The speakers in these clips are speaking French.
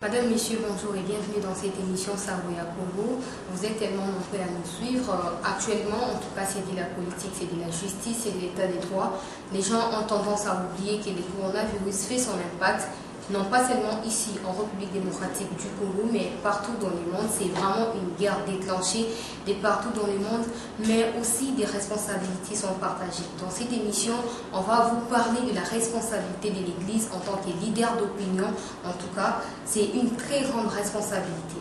Madame, Messieurs, bonjour et bienvenue dans cette émission Savoya Congo. Vous êtes tellement nombreux à nous suivre. Actuellement, en tout cas, c'est de la politique, c'est de la justice, c'est de l'état des droits. Les gens ont tendance à oublier que le coronavirus fait son impact, non pas seulement ici en République démocratique du Congo, mais partout dans le monde. C'est vraiment une guerre déclenchée de partout dans le monde, mais aussi des responsabilités sont partagées. Dans cette émission, on va vous parler de la responsabilité de l'Église en tant que leader d'opinion. En tout cas, c'est une très grande responsabilité.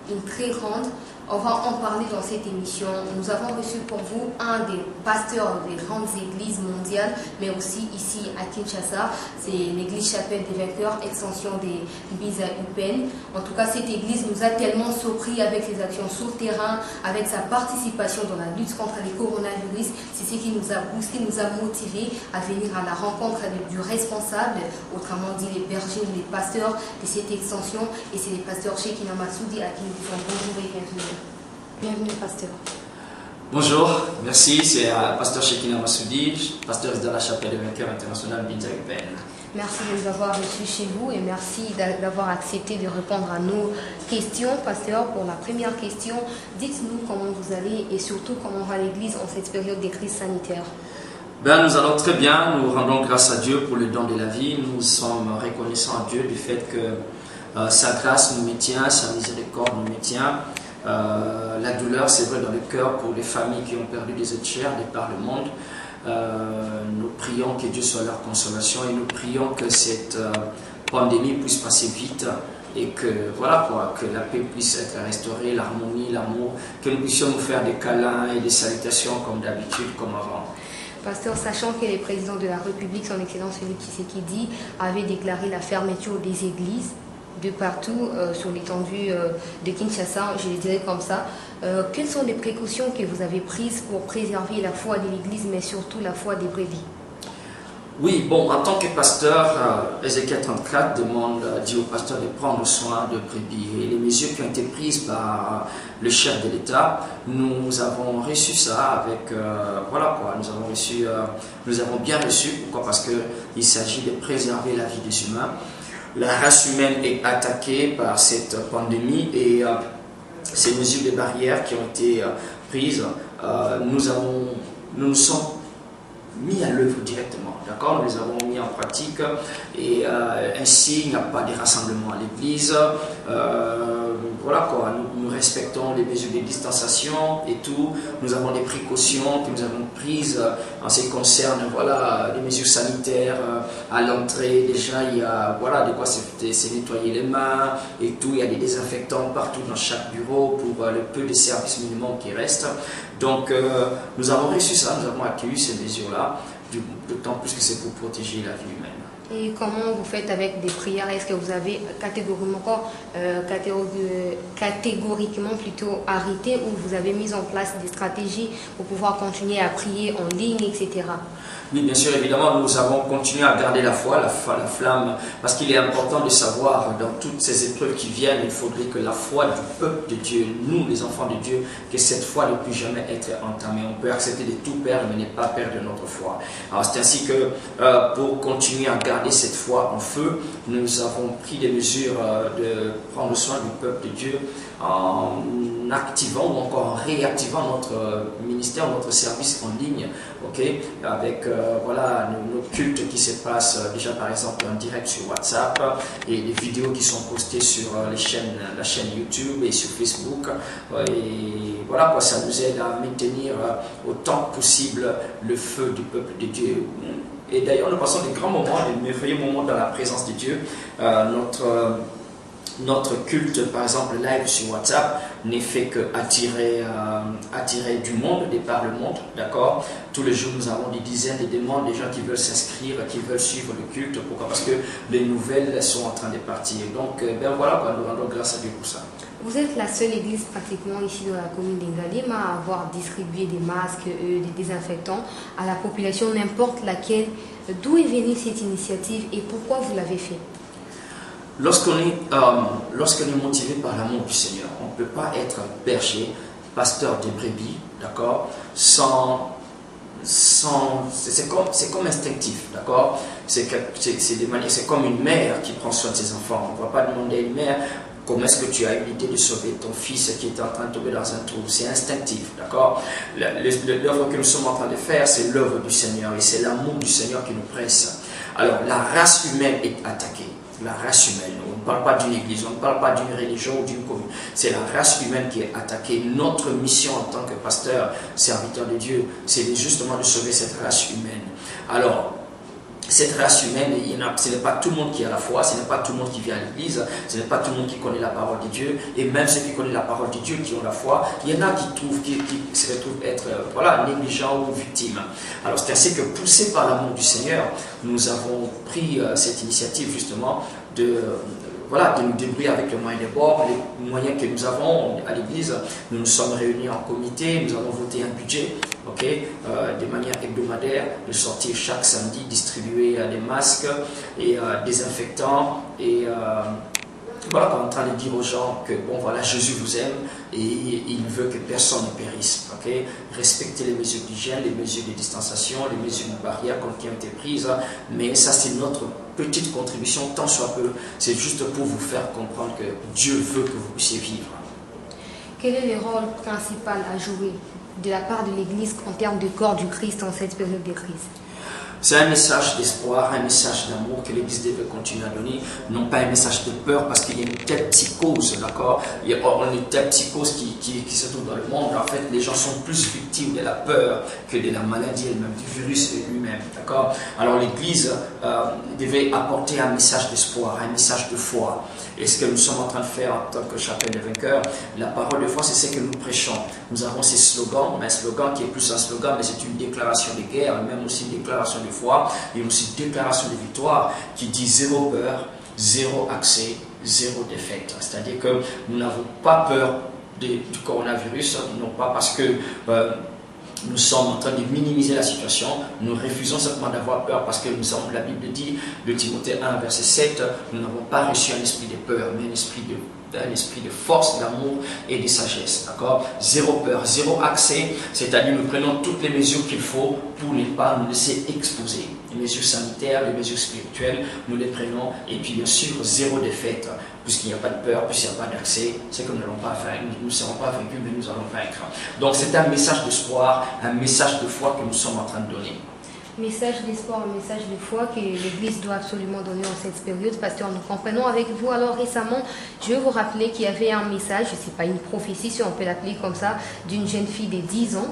Une très grande. On va en parler dans cette émission. Nous avons reçu pour vous un des pasteurs des grandes églises mondiales, mais aussi ici à Kinshasa. C'est l'église Chapelle des Vainqueurs, extension des Biza Upen. En tout cas, cette église nous a tellement surpris avec ses actions sur le terrain, avec sa participation dans la lutte contre le coronavirus. C'est ce qui nous a boosté, nous a motivés à venir à la rencontre du responsable, autrement dit les bergers, les pasteurs de cette extension. Et c'est les pasteurs Shekina Massoudi à qui nous disons bonjour et bienvenue. Bienvenue, pasteur. Bonjour, merci, c'est pasteur Shekina Massoudi, pasteur de la Chapelle des Vainqueurs internationale Biza Upen. Merci de nous avoir reçus chez vous et merci d'avoir accepté de répondre à nos questions. Pasteur, pour la première question, dites-nous comment vous allez et surtout comment va l'Église en cette période de crise sanitaire. Nous allons très bien, nous rendons grâce à Dieu pour le don de la vie. Nous sommes reconnaissants à Dieu du fait que sa grâce nous maintient, sa miséricorde nous maintient. La douleur, c'est vrai, dans le cœur pour les familles qui ont perdu des êtres chers de par le monde. Nous prions que Dieu soit leur consolation et nous prions que cette pandémie puisse passer vite et que, voilà quoi, que la paix puisse être restaurée, l'harmonie, l'amour, que nous puissions nous faire des câlins et des salutations comme d'habitude, comme avant. Pasteur, sachant que le président de la République, son Excellence Félix Tshisekedi, avait déclaré la fermeture des églises de partout sur l'étendue de Kinshasa, je le dirais comme ça. Quelles sont les précautions que vous avez prises pour préserver la foi de l'Église, mais surtout la foi des brebis? Oui, bon, en tant que pasteur, Ézéchiel 34 dit au pasteur de prendre soin de brebis. Et les mesures qui ont été prises par le chef de l'État, nous avons reçu ça avec, voilà quoi, nous avons bien reçu. Pourquoi? Parce qu'il s'agit de préserver la vie des humains. La race humaine est attaquée par cette pandémie et ces mesures de barrières qui ont été prises, nous nous sommes mis à l'œuvre directement, d'accord? Nous les avons mis en pratique et ainsi il n'y a pas de rassemblement à l'église. Voilà quoi, nous respectons les mesures de distanciation et tout. Nous avons des précautions que nous avons prises en ce qui concerne, voilà, les mesures sanitaires à l'entrée. Déjà, il y a, voilà, de quoi se nettoyer les mains et tout. Il y a des désinfectants partout dans chaque bureau pour le peu de services minimum qui restent. Donc, nous avons reçu ça, nous avons accueilli ces mesures-là, d'autant plus que c'est pour protéger la vie humaine. Et comment vous faites avec des prières? Est-ce que vous avez catégoriquement plutôt arrêté ou vous avez mis en place des stratégies pour pouvoir continuer à prier en ligne, etc.? Oui, bien sûr, évidemment, nous avons continué à garder la foi, la flamme, parce qu'il est important de savoir, dans toutes ces épreuves qui viennent, il faudrait que la foi du peuple de Dieu, nous les enfants de Dieu, que cette foi ne puisse jamais être entamée. On peut accepter de tout perdre, mais ne pas perdre notre foi. Alors c'est ainsi que pour continuer à garder cette foi en feu, nous avons pris des mesures de prendre soin du peuple de Dieu en activant ou encore en réactivant notre ministère, notre service en ligne, okay, avec voilà, nos cultes qui se passent déjà par exemple en direct sur WhatsApp et des vidéos qui sont postées sur la chaîne YouTube et sur Facebook. Et voilà quoi, ça nous aide à maintenir autant que possible le feu du peuple de Dieu. Et d'ailleurs, nous passons des grands moments, des merveilleux moments dans la présence de Dieu. Notre culte, par exemple, live sur WhatsApp, n'est fait qu'attirer du monde, de par le monde, d'accord? Tous les jours, nous avons des dizaines de demandes, des gens qui veulent s'inscrire, qui veulent suivre le culte. Pourquoi? Parce que les nouvelles sont en train de partir. Donc, voilà, nous rendons grâce à Dieu pour ça. Vous êtes la seule église pratiquement ici dans la commune d'Ngalema à avoir distribué des masques, des désinfectants à la population, n'importe laquelle. D'où est venue cette initiative et pourquoi vous l'avez fait? Lorsqu'on est motivé par l'amour du Seigneur, on ne peut pas être berger, pasteur des brebis, d'accord, sans c'est comme instinctif, d'accord? C'est comme une mère qui prend soin de ses enfants. On ne va pas demander à une mère comment est-ce que tu as eu l'idée de sauver ton fils qui est en train de tomber dans un trou. C'est instinctif, d'accord? L'œuvre que nous sommes en train de faire, c'est l'œuvre du Seigneur et c'est l'amour du Seigneur qui nous presse. Alors, la race humaine est attaquée. La race humaine. On ne parle pas d'une église, on ne parle pas d'une religion ou d'une commune. C'est la race humaine qui est attaquée. Notre mission en tant que pasteur, serviteur de Dieu, c'est justement de sauver cette race humaine. Alors, cette race humaine, ce n'est pas tout le monde qui a la foi, ce n'est pas tout le monde qui vient à l'église, ce n'est pas tout le monde qui connaît la parole de Dieu, et même ceux qui connaissent la parole de Dieu, qui ont la foi, il y en a qui se retrouvent être négligents ou victimes. Alors c'est ainsi que, poussés par l'amour du Seigneur, nous avons pris cette initiative justement de nous débrouiller avec le moyen des bords, les moyens que nous avons à l'église. Nous nous sommes réunis en comité, nous avons voté un budget, de manière hebdomadaire, de sortir chaque samedi, distribuer des masques et désinfectants et on est en train de dire aux gens que Jésus vous aime et il veut que personne ne périsse. Respectez les mesures d'hygiène, les mesures de distanciation, les mesures de barrière qui ont été prises, mais ça c'est notre petite contribution, tant soit peu. C'est juste pour vous faire comprendre que Dieu veut que vous puissiez vivre. Quel est le rôle principal à jouer de la part de l'Église en termes de corps du Christ en cette période de crise? C'est un message d'espoir, un message d'amour que l'Église devait continuer à donner, non pas un message de peur, parce qu'il y a une telle psychose, d'accord? Il y a une telle psychose qui se trouve dans le monde. En fait, les gens sont plus victimes de la peur que de la maladie elle-même, du virus lui-même, d'accord? Alors l'Église devait apporter un message d'espoir, un message de foi. Et ce que nous sommes en train de faire en tant que chapelle des vainqueurs, la parole de foi, c'est ce que nous prêchons. Nous avons ces slogans, mais un slogan qui est plus un slogan, mais c'est une déclaration de guerre, même aussi une déclaration de foi, et aussi une déclaration de victoire qui dit zéro peur, zéro accès, zéro défaite. C'est-à-dire que nous n'avons pas peur du coronavirus, non pas parce que nous sommes en train de minimiser la situation, nous refusons simplement d'avoir peur parce que la Bible dit, de Timothée 1, verset 7, nous n'avons pas reçu un esprit de peur, mais un esprit de force, d'amour et de sagesse. D'accord? Zéro peur, zéro accès, c'est-à-dire nous prenons toutes les mesures qu'il faut pour ne pas nous laisser exposer. Les mesures sanitaires, les mesures spirituelles, nous les prenons, et puis bien sûr, zéro défaite. Puisqu'il n'y a pas de peur, puisqu'il n'y a pas d'accès, c'est que nous ne serons pas vaincus, mais nous allons vaincre. Donc c'est un message d'espoir, un message de foi que nous sommes en train de donner. Message d'espoir, un message de foi que l'Église doit absolument donner en cette période, pasteur, nous comprenons avec vous. Alors récemment, je vais vous rappeler qu'il y avait un message, je ne sais pas, une prophétie, si on peut l'appeler comme ça, d'une jeune fille de 10 ans,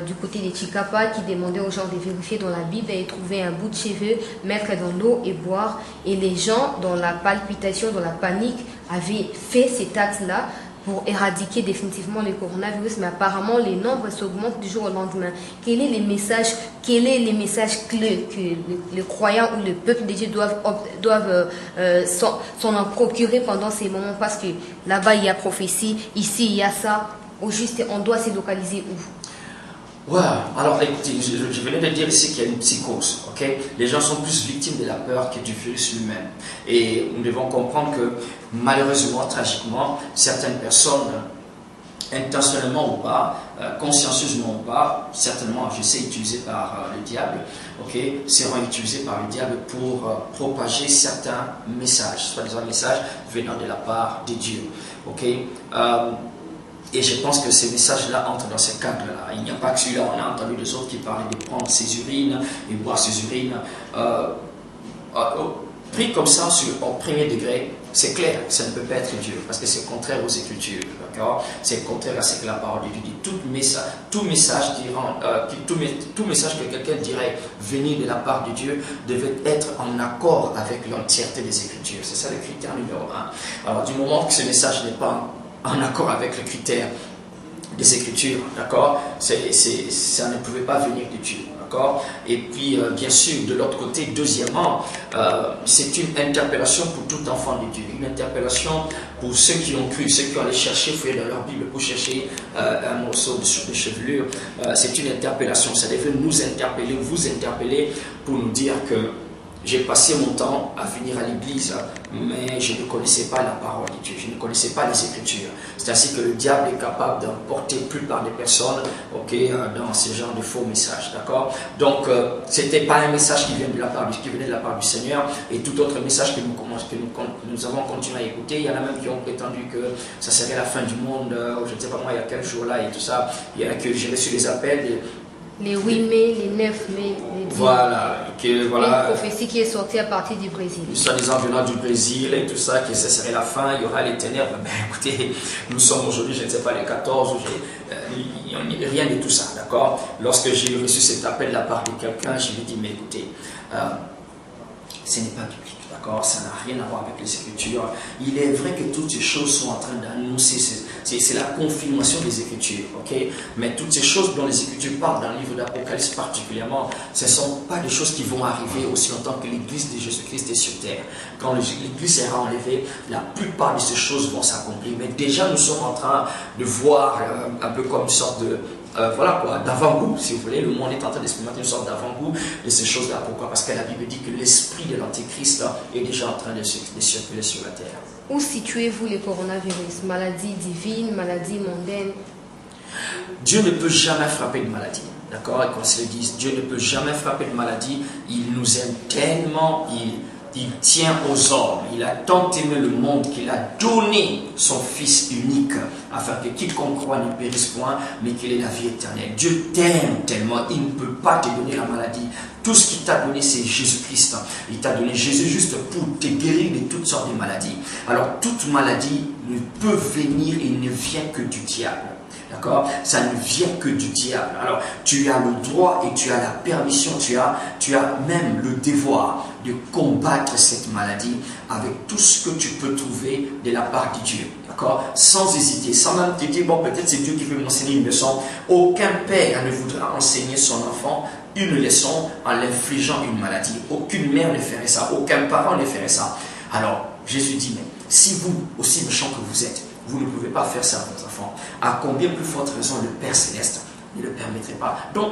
du côté des Chikapa, qui demandait aux gens de vérifier dans la Bible et trouver un bout de cheveux, mettre dans l'eau et boire. Et les gens, dans la palpitation, dans la panique, avaient fait cet acte-là pour éradiquer définitivement le coronavirus, mais apparemment les nombres s'augmentent du jour au lendemain. Quels sont les messages clés que le croyant ou le peuple de Dieu doivent s'en en procurer pendant ces moments? Parce que là-bas il y a prophétie, ici il y a ça. Au juste, on doit se localiser où? Ouais, alors écoutez, je venais de dire ici qu'il y a une psychose, ok? Les gens sont plus victimes de la peur que du virus lui-même. Et nous devons comprendre que, malheureusement, tragiquement, certaines personnes, intentionnellement ou pas, consciencieusement ou pas, certainement, je sais, utilisées par le diable, ok, seront utilisées par le diable pour propager certains messages, soit des messages venant de la part de Dieu, ok? Et je pense que ces messages-là entrent dans ces cadres-là. Il n'y a pas que celui-là, on a entendu des autres qui parlaient de prendre ses urines et boire ses urines. Pris comme ça au premier degré, c'est clair que ça ne peut pas être Dieu, parce que c'est contraire aux Écritures. C'est contraire à ce que la parole de Dieu dit. Tout message que quelqu'un dirait venir de la part de Dieu devait être en accord avec l'entièreté des Écritures. C'est ça le critère numéro 1. Alors du moment que ce message n'est pas en accord avec le critère des Écritures, d'accord, ça ne pouvait pas venir de Dieu, d'accord. Et puis, bien sûr, de l'autre côté, deuxièmement, c'est une interpellation pour tout enfant de Dieu, une interpellation pour ceux qui ont cru, ceux qui ont allé chercher, fouiller dans leur Bible pour chercher un morceau de chevelure. C'est une interpellation, ça devait nous interpeller, vous interpeller, pour nous dire que j'ai passé mon temps à venir à l'église, mais je ne connaissais pas la parole de Dieu, je ne connaissais pas les Écritures. C'est ainsi que le diable est capable d'emporter la plupart des personnes dans ce genre de faux messages, d'accord? Donc, ce n'était pas un message qui venait de la part du Seigneur, et tout autre message que nous avons continué à écouter. Il y en a même qui ont prétendu que ça serait la fin du monde, je ne sais pas moi, il y a quel jour là et tout ça. Il y en a que j'ai reçu des appels. Les 8 mai, les 9 mai, les 10 voilà, voilà. Une prophétie qui est sortie à partir du Brésil. Soi-disant venant du Brésil et tout ça, que ce serait la fin, il y aura les ténèbres. Mais écoutez, nous sommes aujourd'hui, je ne sais pas, les 14, rien de tout ça, d'accord? Lorsque j'ai reçu cet appel de la part de quelqu'un, je lui ai dit, mais écoutez, ce n'est pas biblique, d'accord? Ça n'a rien à voir avec les Écritures. Il est vrai que toutes ces choses sont en train d'annoncer, c'est la confirmation des Écritures, ok? Mais toutes ces choses dont les Écritures parlent dans le livre d'Apocalypse particulièrement, ce ne sont pas des choses qui vont arriver aussi longtemps que l'Église de Jésus-Christ est sur terre. Quand l'Église sera enlevée, la plupart de ces choses vont s'accomplir. Mais déjà, nous sommes en train de voir un peu comme une sorte de... voilà quoi, d'avant-goût, si vous voulez. Le monde est en train d'expérimenter une sorte d'avant-goût de ces choses-là. Pourquoi? Parce que la Bible dit que l'esprit de l'Antéchrist est déjà en train de circuler sur la terre. Où situez-vous les coronavirus? Maladie divine, maladie mondaine? Dieu ne peut jamais frapper de maladie. D'accord? Et qu'on se le dise, Dieu ne peut jamais frapper de maladie. Il nous aime tellement, il tient aux hommes. Il a tant aimé le monde qu'il a donné son Fils unique afin que quiconque croit ne périsse point, mais qu'il ait la vie éternelle. Dieu t'aime tellement, il ne peut pas te donner la maladie. Tout ce qu'il t'a donné, c'est Jésus-Christ. Il t'a donné Jésus juste pour te guérir de toutes sortes de maladies. Alors, toute maladie ne peut venir et ne vient que du diable. D'accord? Ça ne vient que du diable. Alors, tu as le droit et tu as la permission, tu as même le devoir de combattre cette maladie avec tout ce que tu peux trouver de la part de Dieu. D'accord? Sans hésiter, sans même te dire, bon, peut-être c'est Dieu qui veut m'enseigner une leçon. Aucun père ne voudra enseigner son enfant une leçon en l'infligeant une maladie. Aucune mère ne ferait ça, aucun parent ne ferait ça. Alors, Jésus dit, mais si vous, aussi méchants que vous êtes, vous ne pouvez pas faire ça à votre enfant, à combien plus forte raison le Père Céleste ne le permettrait pas? Donc,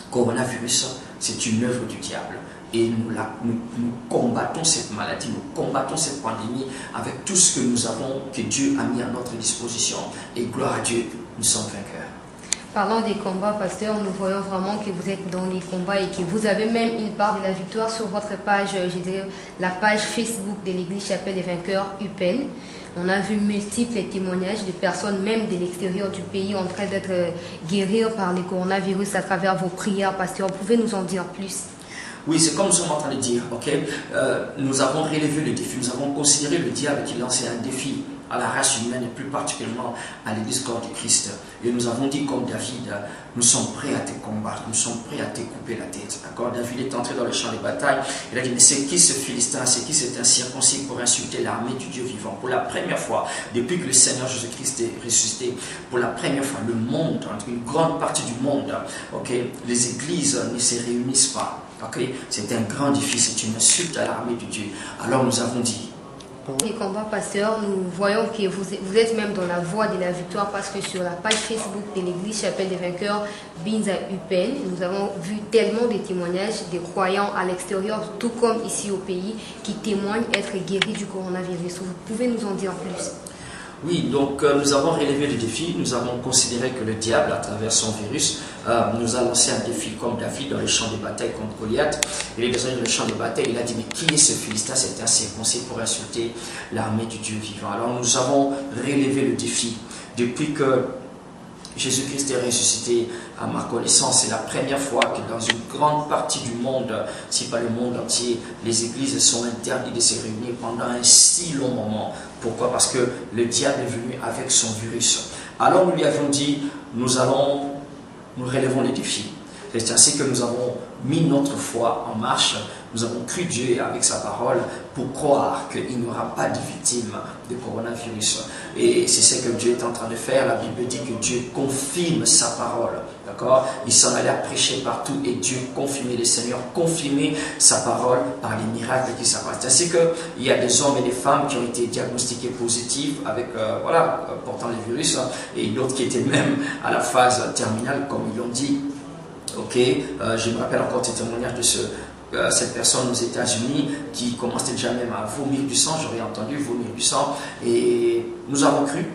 coronavirus, c'est une œuvre du diable. Et nous combattons cette maladie, nous combattons cette pandémie avec tout ce que nous avons, que Dieu a mis à notre disposition. Et gloire à Dieu, nous sommes vainqueurs. Parlant des combats, pasteur, nous voyons vraiment que vous êtes dans les combats et que vous avez même une part de la victoire sur votre page, je dirais, la page Facebook de l'Église Chapelle des Vainqueurs, UPEN. On a vu multiples témoignages de personnes, même de l'extérieur du pays, en train d'être guéries par le coronavirus à travers vos prières, pasteur. Vous pouvez nous en dire plus? Oui, c'est comme nous sommes en train de dire, ok? Nous avons relevé le défi, nous avons considéré le diable qui lançait un défi à la race humaine et plus particulièrement à l'Église corps du Christ. Et nous avons dit comme David, nous sommes prêts à te combattre, nous sommes prêts à te couper la tête. D'accord? David est entré dans le champ de bataille, il a dit, mais c'est qui ce Philistin, c'est qui cet incirconcis pour insulter l'armée du Dieu vivant? Pour la première fois, depuis que le Seigneur Jésus-Christ est ressuscité, pour la première fois, le monde, une grande partie du monde, ok, les églises ne se réunissent pas. Okay? C'est un grand défi, c'est une insulte à l'armée de Dieu. Alors nous avons dit, les combats, pasteur, nous voyons que vous êtes même dans la voie de la victoire parce que sur la page Facebook de l'Église Chapelle des Vainqueurs, Binza UPEN, nous avons vu tellement de témoignages des croyants à l'extérieur, tout comme ici au pays, qui témoignent être guéris du coronavirus. Vous pouvez nous en dire plus? Oui, donc nous avons relevé le défi, nous avons considéré que le diable, à travers son virus, nous a lancé un défi comme David dans le champ de bataille contre Goliath. Il est descendu dans le champ de bataille, il a dit, mais qui est ce Philistin, cet incirconcis pour insulter l'armée du Dieu vivant? Alors nous avons relevé le défi. Depuis que Jésus-Christ est ressuscité, à ma connaissance, c'est la première fois que dans une grande partie du monde, si pas le monde entier, les églises sont interdites de se réunir pendant un si long moment. Pourquoi? Parce que le diable est venu avec son virus. Alors nous lui avions dit, nous relevons les défis. C'est ainsi que nous avons mis notre foi en marche. Nous avons cru Dieu avec sa parole pour croire qu'il n'y aura pas de victimes de coronavirus. Et c'est ce que Dieu est en train de faire. La Bible dit que Dieu confirme sa parole. D'accord? Il s'en allait à prêcher partout et Dieu confirmait, le Seigneur confirmait sa parole par les miracles qui s'apparaissent. C'est ainsi qu'il y a des hommes et des femmes qui ont été diagnostiqués positifs avec, portant le virus, et d'autres qui étaient même à la phase terminale, comme ils l'ont dit. Ok, je me rappelle encore ce témoignage de ce cette personne aux États-Unis qui commençait déjà même à vomir du sang, j'aurais entendu vomir du sang, et nous avons cru,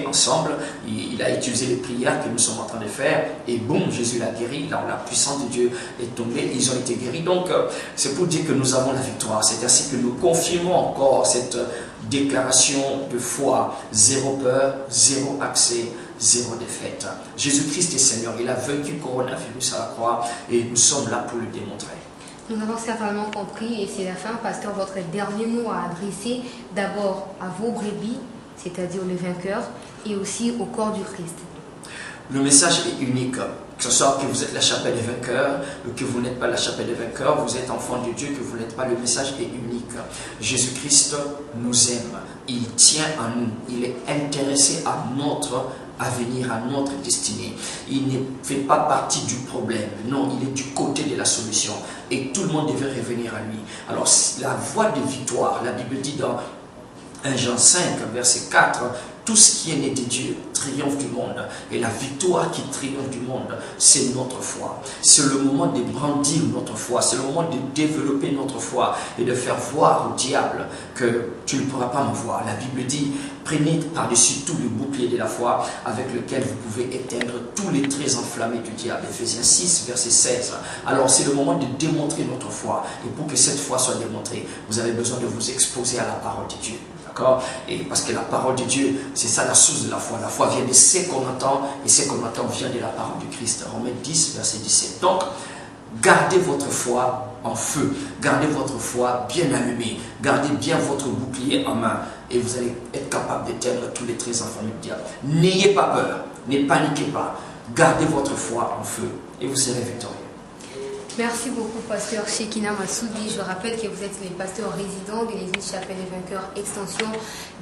ensemble, il a utilisé les prières que nous sommes en train de faire, et boum, Jésus l'a guéri, là, la puissance de Dieu est tombée, ils ont été guéris. Donc, c'est pour dire que nous avons la victoire. C'est ainsi que nous confirmons encore cette déclaration de foi, zéro peur, zéro accès, zéro défaite. Jésus-Christ est Seigneur, il a vaincu le coronavirus à la croix, et nous sommes là pour le démontrer. Nous avons certainement compris, et c'est la fin, pasteur, votre dernier mot à adresser d'abord à vos brebis, c'est-à-dire les vainqueurs, et aussi au corps du Christ. Le message est unique, que ce soit que vous êtes la chapelle des vainqueurs, ou que vous n'êtes pas la chapelle des vainqueurs, vous êtes enfant de Dieu, que vous n'êtes pas, le message est unique. Jésus-Christ nous aime, il tient à nous, il est intéressé à notre avenir, à notre destinée. Il ne fait pas partie du problème, non, il est du côté de la solution, et tout le monde devait revenir à lui. Alors la voie de victoire, la Bible dit dans 1 Jean 5, verset 4, tout ce qui est né de Dieu triomphe du monde. Et la victoire qui triomphe du monde, c'est notre foi. C'est le moment de brandir notre foi. C'est le moment de développer notre foi et de faire voir au diable que tu ne pourras pas me voir. La Bible dit, prenez par-dessus tout le bouclier de la foi avec lequel vous pouvez éteindre tous les traits enflammés du diable. Ephésiens 6, verset 16. Alors c'est le moment de démontrer notre foi. Et pour que cette foi soit démontrée, vous avez besoin de vous exposer à la parole de Dieu. Et parce que la parole de Dieu, c'est ça la source de la foi. La foi vient de ce qu'on entend, et ce qu'on entend vient de la parole du Christ. Romains 10, verset 17. Donc, gardez votre foi en feu, gardez votre foi bien allumée, gardez bien votre bouclier en main, et vous allez être capable d'éteindre tous les traits enflammés du diable. N'ayez pas peur, ne paniquez pas, gardez votre foi en feu, et vous serez victorieux. Merci beaucoup, pasteur Shekina Massoudi. Je rappelle que vous êtes le pasteur résident de l'église Chapelle des Vainqueurs, extension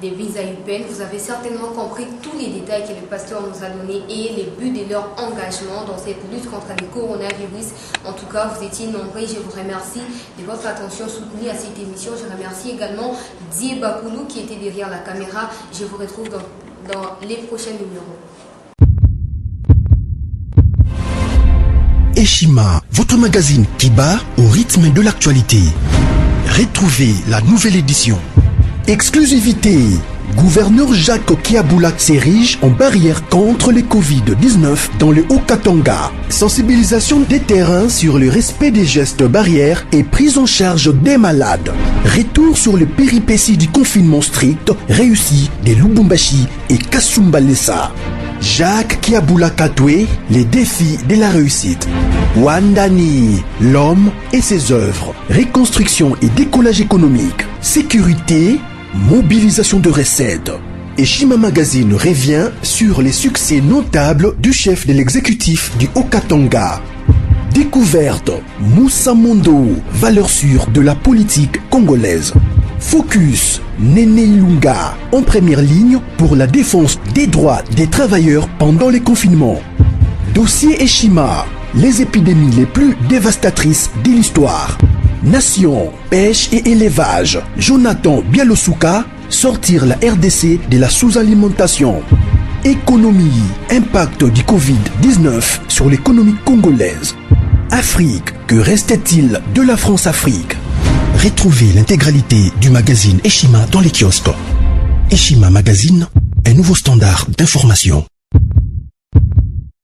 des Villes à Eupen. Vous avez certainement compris tous les détails que le pasteur nous a donnés et les buts de leur engagement dans cette lutte contre le coronavirus. En tout cas, vous étiez nombreux. Je vous remercie de votre attention soutenue à cette émission. Je remercie également Die Bakoulou qui était derrière la caméra. Je vous retrouve dans les prochains numéros. Eshima, votre magazine qui bat au rythme de l'actualité. Retrouvez la nouvelle édition. Exclusivité. Gouverneur Jacques Kiaboulak s'érige en barrière contre le Covid-19 dans le Haut-Katanga. Sensibilisation des terrains sur le respect des gestes barrières et prise en charge des malades. Retour sur les péripéties du confinement strict réussi de Lubumbashi et Kasumbalesa. Jacques Kiaboulak Katoué, les défis de la réussite. Wandani, l'homme et ses œuvres. Reconstruction et décollage économique. Sécurité, mobilisation de recettes. Eshima Magazine revient sur les succès notables du chef de l'exécutif du Haut-Katanga. Découverte, Moussa Mondo, valeur sûre de la politique congolaise. Focus, Néné Ilunga, en première ligne pour la défense des droits des travailleurs pendant les confinements. Dossier Eshima, les épidémies les plus dévastatrices de l'histoire. Nation, pêche et élevage, Jonathan Bialosuka, sortir la RDC de la sous-alimentation. Économie, impact du Covid-19 sur l'économie congolaise. Afrique, que restait-il de la France-Afrique? Retrouvez l'intégralité du magazine Eshima dans les kiosques. Eshima Magazine, un nouveau standard d'information.